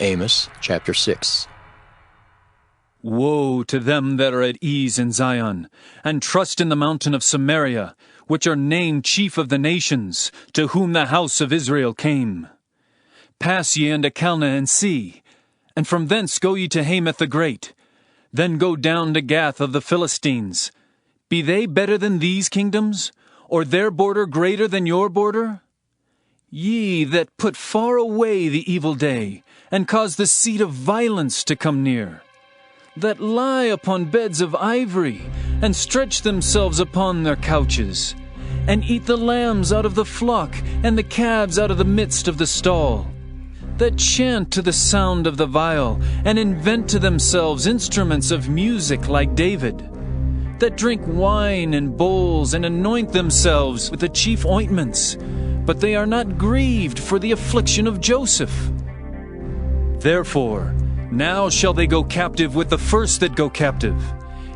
Amos chapter 6. Woe to them that are at ease in Zion, and trust in the mountain of Samaria, which are named chief of the nations, to whom the house of Israel came. Pass ye unto Calneh and see, and from thence go ye to Hamath the great. Then go down to Gath of the Philistines. Be they better than these kingdoms, or their border greater than your border? Ye that put far away the evil day, and cause the seat of violence to come near, that lie upon beds of ivory, and stretch themselves upon their couches, and eat the lambs out of the flock, and the calves out of the midst of the stall, that chant to the sound of the viol, and invent to themselves instruments of music like David, that drink wine in bowls, and anoint themselves with the chief ointments, but they are not grieved for the affliction of Joseph. Therefore, now shall they go captive with the first that go captive,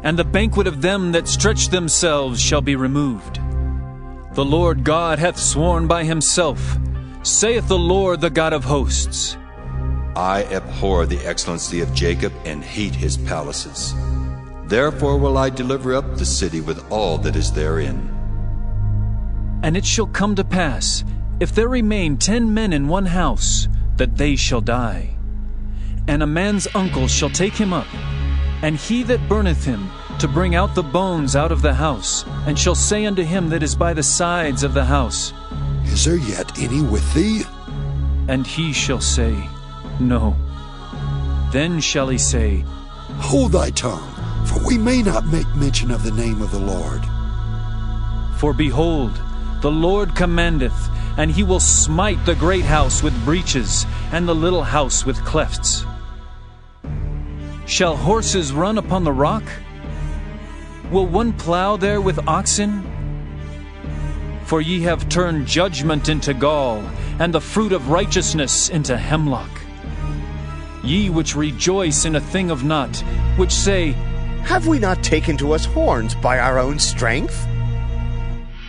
and the banquet of them that stretch themselves shall be removed. The Lord God hath sworn by himself, saith the Lord the God of hosts. I abhor the excellency of Jacob and hate his palaces. Therefore will I deliver up the city with all that is therein. And it shall come to pass, if there remain 10 men in one house, that they shall die. And a man's uncle shall take him up, and he that burneth him, to bring out the bones out of the house, and shall say unto him that is by the sides of the house, Is there yet any with thee? And he shall say, No. Then shall he say, Hold thy tongue, for we may not make mention of the name of the Lord. For behold, the Lord commandeth, and he will smite the great house with breaches, and the little house with clefts. Shall horses run upon the rock? Will one plow there with oxen? For ye have turned judgment into gall, and the fruit of righteousness into hemlock. Ye which rejoice in a thing of naught, which say, Have we not taken to us horns by our own strength?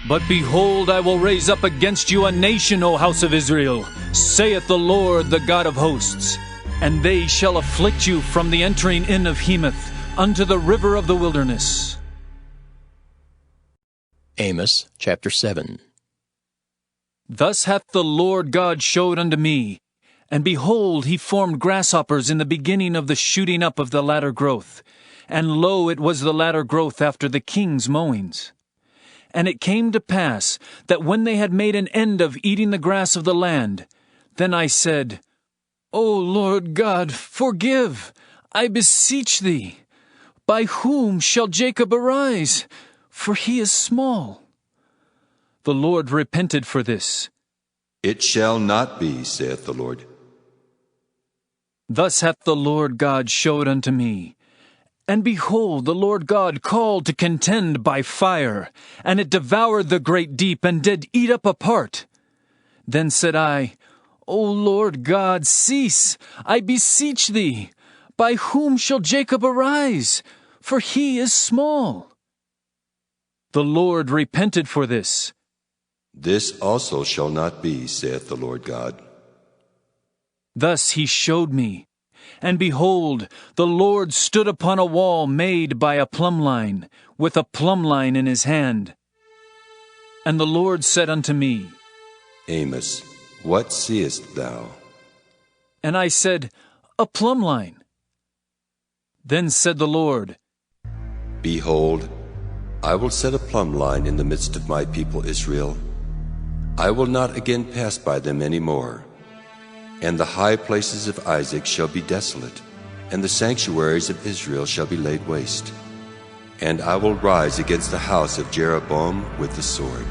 But behold, I will raise up against you a nation, O house of Israel, saith the Lord the God of hosts. And they shall afflict you from the entering in of Hamath unto the river of the wilderness. Amos chapter 7. Thus hath the Lord God showed unto me, and behold, he formed grasshoppers in the beginning of the shooting up of the latter growth. And lo, it was the latter growth after the king's mowings. And it came to pass that when they had made an end of eating the grass of the land, then I said, O Lord God, forgive, I beseech thee. By whom shall Jacob arise? For he is small. The Lord repented for this. It shall not be, saith the Lord. Thus hath the Lord God showed unto me. And behold, the Lord God called to contend by fire, and it devoured the great deep, and did eat up a part. Then said I, O Lord God, cease, I beseech thee. By whom shall Jacob arise? For he is small. The Lord repented for this. This also shall not be, saith the Lord God. Thus he showed me. And behold, the Lord stood upon a wall made by a plumb line, with a plumb line in his hand. And the Lord said unto me, Amos, what seest thou? And I said, A plumb line. Then said the Lord, Behold, I will set a plumb line in the midst of my people Israel. I will not again pass by them any more. And the high places of Isaac shall be desolate, and the sanctuaries of Israel shall be laid waste. And I will rise against the house of Jeroboam with the sword.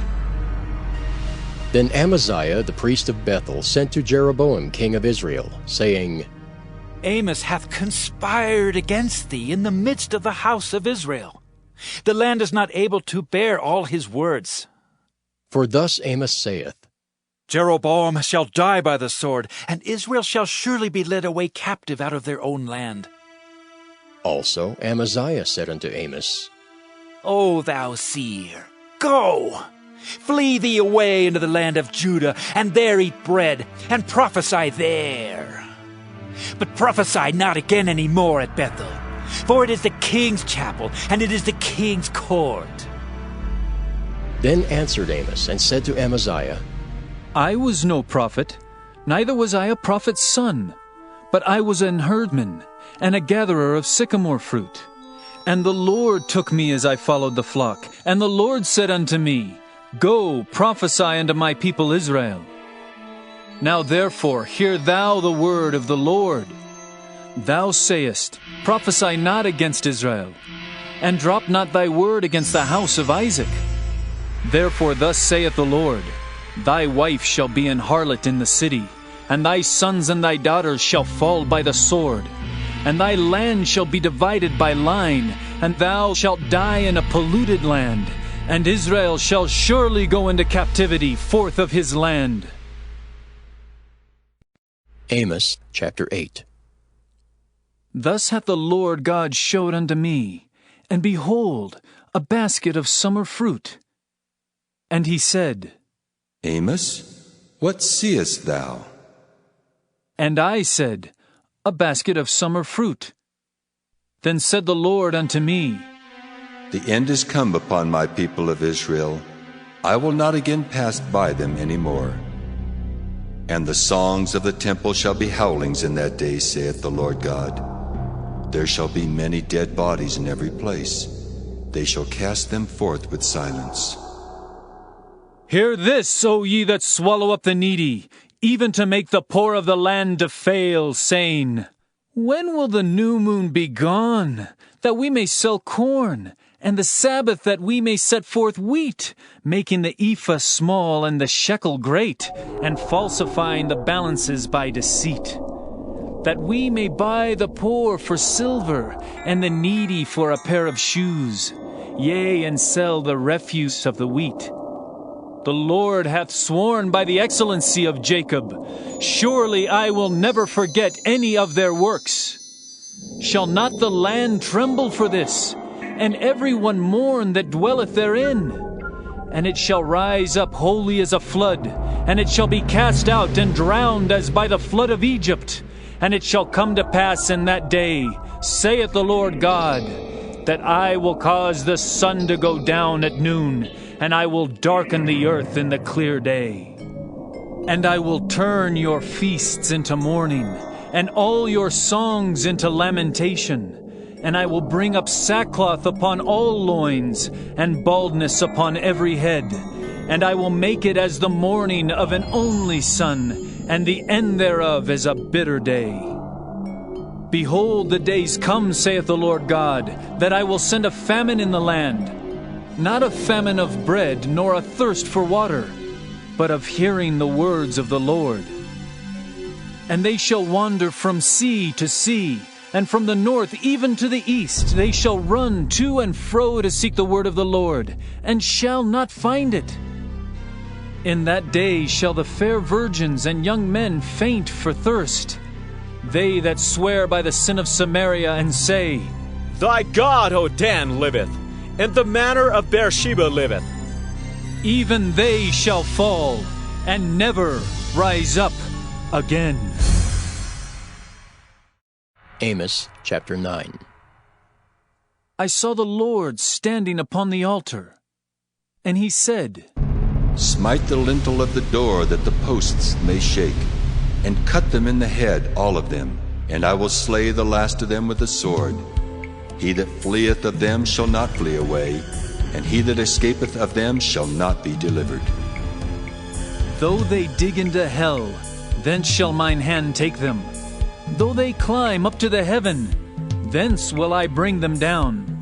Then Amaziah the priest of Bethel sent to Jeroboam king of Israel, saying, Amos hath conspired against thee in the midst of the house of Israel. The land is not able to bear all his words. For thus Amos saith, Jeroboam shall die by the sword, and Israel shall surely be led away captive out of their own land. Also Amaziah said unto Amos, O thou seer, go! Flee thee away into the land of Judah, and there eat bread, and prophesy there. but prophesy not again any more at Bethel. For it is the king's chapel, and it is the king's court. Then answered Amos and said to Amaziah, I was no prophet, neither was I a prophet's son, but I was an herdman and a gatherer of sycamore fruit. And the Lord took me as I followed the flock, and the Lord said unto me, Go, prophesy unto my people Israel. Now therefore hear thou the word of the Lord. Thou sayest, Prophesy not against Israel, and drop not thy word against the house of Isaac. Therefore thus saith the Lord, Thy wife shall be an harlot in the city, and thy sons and thy daughters shall fall by the sword, and thy land shall be divided by line, and thou shalt die in a polluted land, and Israel shall surely go into captivity forth of his land. Amos chapter 8. Thus hath the Lord God showed unto me, and behold, a basket of summer fruit. And he said, Amos, what seest thou? And I said, A basket of summer fruit. Then said the Lord unto me, The end is come upon my people of Israel. I will not again pass by them any more. And the songs of the temple shall be howlings in that day, saith the Lord God. There shall be many dead bodies in every place. They shall cast them forth with silence. Hear this, O ye that swallow up the needy, even to make the poor of the land to fail, saying, When will the new moon be gone, that we may sell corn, and the Sabbath that we may set forth wheat, making the ephah small and the shekel great, and falsifying the balances by deceit? That we may buy the poor for silver, and the needy for a pair of shoes, yea, and sell the refuse of the wheat. The Lord hath sworn by the excellency of Jacob, Surely I will never forget any of their works. Shall not the land tremble for this, and every one mourn that dwelleth therein? And it shall rise up wholly as a flood, and it shall be cast out and drowned as by the flood of Egypt. And it shall come to pass in that day, saith the Lord God, that I will cause the sun to go down at noon, and I will darken the earth in the clear day. And I will turn your feasts into mourning, and all your songs into lamentation. And I will bring up sackcloth upon all loins, and baldness upon every head. And I will make it as the mourning of an only son, and the end thereof is a bitter day. Behold, the days come, saith the Lord God, that I will send a famine in the land, not a famine of bread, nor a thirst for water, but of hearing the words of the Lord. And they shall wander from sea to sea, and from the north even to the east. They shall run to and fro to seek the word of the Lord, and shall not find it. In that day shall the fair virgins and young men faint for thirst, they that swear by the sin of Samaria, and say, Thy God, O Dan, liveth, and the manor of Beersheba liveth. Even they shall fall, and never rise up again. Amos chapter 9. I saw the Lord standing upon the altar, and he said, Smite the lintel of the door, that the posts may shake, and cut them in the head, all of them, and I will slay the last of them with the sword. He that fleeth of them shall not flee away, and he that escapeth of them shall not be delivered. Though they dig into hell, thence shall mine hand take them. Though they climb up to the heaven, thence will I bring them down.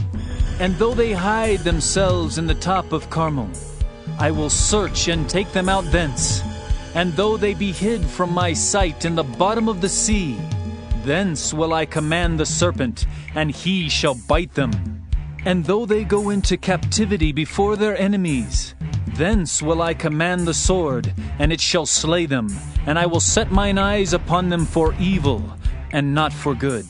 And though they hide themselves in the top of Carmel, I will search and take them out thence. And though they be hid from my sight in the bottom of the sea, thence will I command the serpent, and he shall bite them. And though they go into captivity before their enemies, thence will I command the sword, and it shall slay them. And I will set mine eyes upon them for evil, and not for good.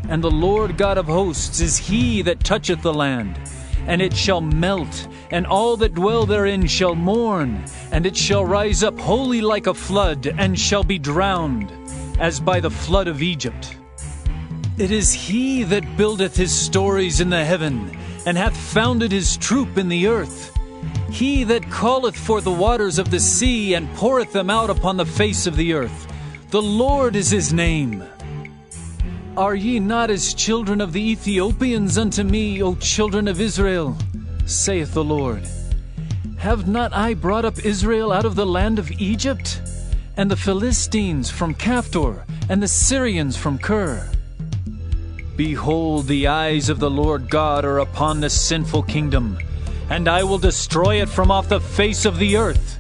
And the Lord God of hosts is he that toucheth the land. And it shall melt, and all that dwell therein shall mourn, and it shall rise up wholly like a flood, and shall be drowned. as by the flood of Egypt. It is he that buildeth his stories in the heaven, and hath founded his troop in the earth. He that calleth for the waters of the sea, and poureth them out upon the face of the earth. The Lord is his name. Are ye not as children of the Ethiopians unto me, O children of Israel? Saith the Lord. Have not I brought up Israel out of the land of Egypt? And the Philistines from Caphtor, and the Syrians from Kir? Behold, the eyes of the Lord God are upon the sinful kingdom, and I will destroy it from off the face of the earth,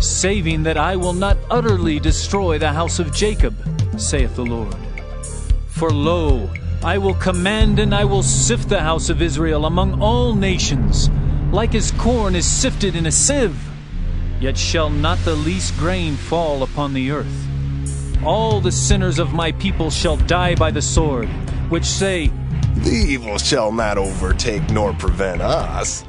saving that I will not utterly destroy the house of Jacob, saith the Lord. For lo, I will command and I will sift the house of Israel among all nations, like as corn is sifted in a sieve. Yet shall not the least grain fall upon the earth. All the sinners of my people shall die by the sword, which say, The evil shall not overtake nor prevent us.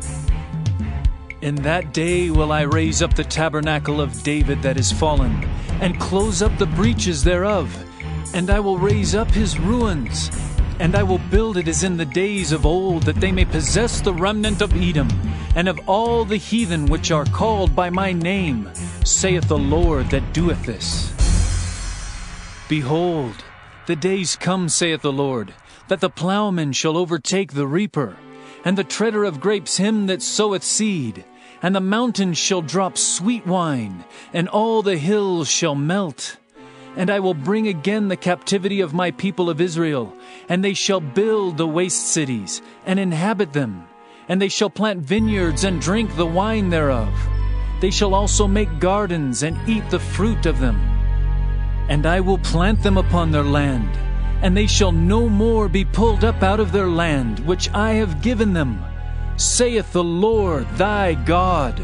In that day will I raise up the tabernacle of David that is fallen, and close up the breaches thereof. And I will raise up his ruins, and I will build it as in the days of old, that they may possess the remnant of Edom, and of all the heathen which are called by my name, saith the Lord that doeth this. Behold, the days come, saith the Lord, that the plowman shall overtake the reaper, and the treader of grapes him that soweth seed. And the mountains shall drop sweet wine, and all the hills shall melt. And I will bring again the captivity of my people of Israel, and they shall build the waste cities, and inhabit them. And they shall plant vineyards, and drink the wine thereof. They shall also make gardens, and eat the fruit of them. And I will plant them upon their land, and they shall no more be pulled up out of their land, which I have given them, saith the Lord thy God.